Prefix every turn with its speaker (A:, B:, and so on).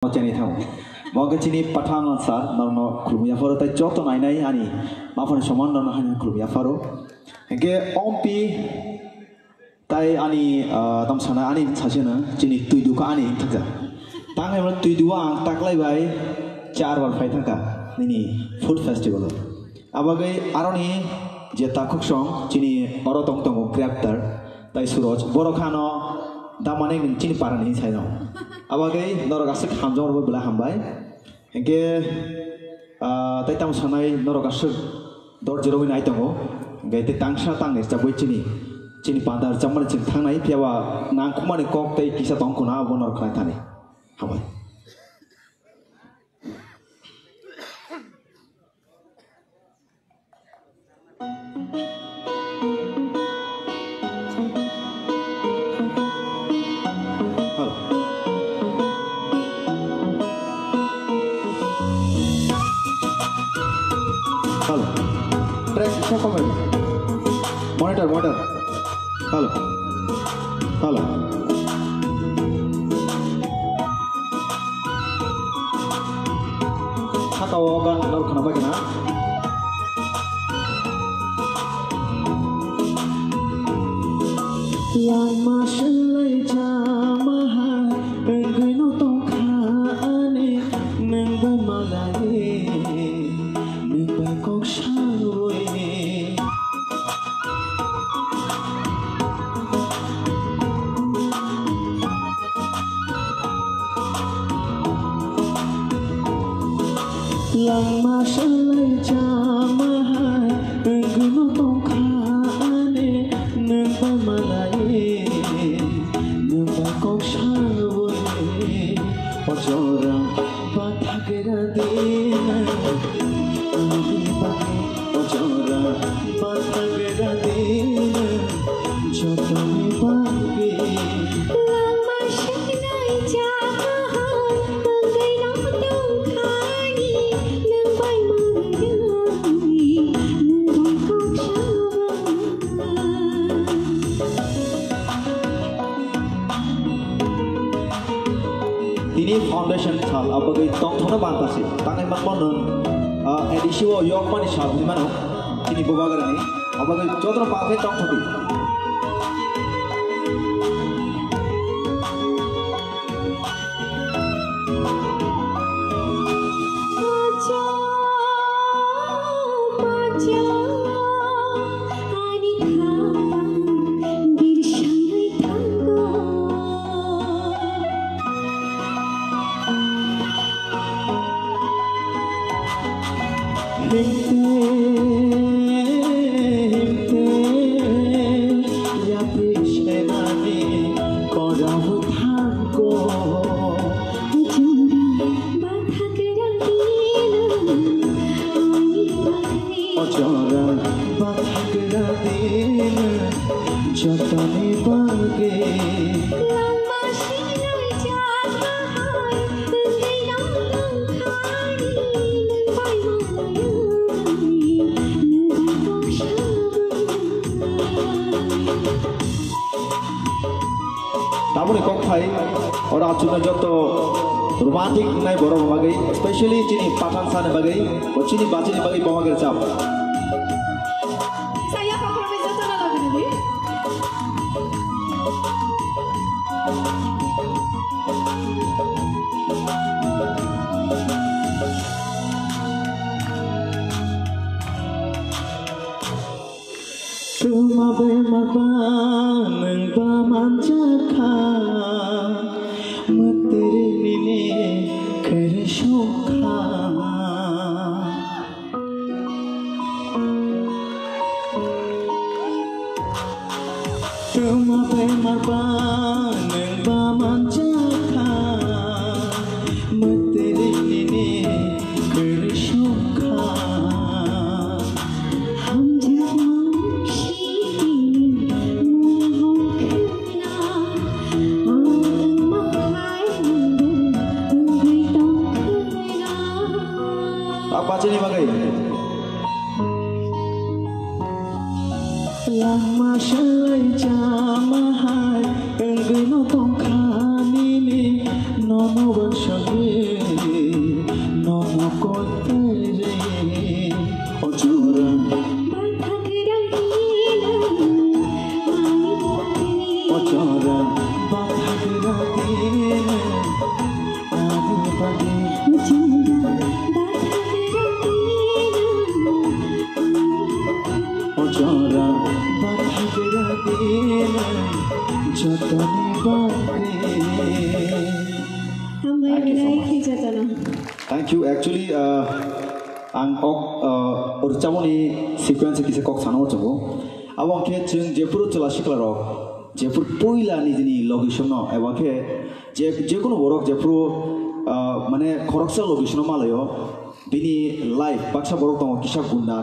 A: Chani thau. Moga chini pathan sa norno krumia faro tai joto nai nai ani mafan saman norno hanya krumia faro. Henge ompi tai ani tam sana ani sasena chini tuidu ka ani thakja. Tang hai mana tuidu ang taklai bai 4 bar phai thaka nini food festival. Abagai aroni je takuk song chini oro tong tong grabtar tai suroj borokhano damane chini parani saino. Abagai norokasik hamjong robo bela hambai. Hengke tai tam sanai norokasik dor jero win ai tongo. Gai te tangsa tang ne chaboi chini pandar chamar chin thangnai piawa nang khumani kok tai kisa tong kuna bonor khlai thani. Hambai. Halo. Press siapa main? Monitor. Halo. Halo. Hakau orang lalu kenapa kena? Yang masalai jamaah engkau notong kane nengbai malai. Yang masalai jamaah engkau notong kane nengbai malai nengbai kok sawe ojora bathagera dina ojora bathagera dina jotone bagi ini foundation chal abagai tong thona bantasi tangai makmon edisiwo yok mani chal di mana ini bobagarani abagai jodro pakai tong thodi ya prishenani korahu thanko ojora bathagera dina jotane bage Tamuni kok thai ora chuna joto romantic nai boro bagai especially chini pathan sane bagai chini bachini bagai pamager chap
B: saya kompromis joto na lagu ni
A: Cuma bermaban bermanjaka Materi nini kereshoka Cuma bermaban bermanjaka Materi nini kereshoka apa sini bagai yang masalai jamaah engkau notong kane ni nono bangsa jatani bakre.
B: Hambai
A: Thank you so
B: menai
A: much.
B: kijatana.
A: Thank you. Actually, ang urchamoni sequence kise kok sanau cobo. Awang ke chung Jaipur chala shiklaro. Jaipur poila ni jini location no. Awang ke jekono borok Jaipur mane khoroksa location malayo. Bini live baksa borok tongo kisah guna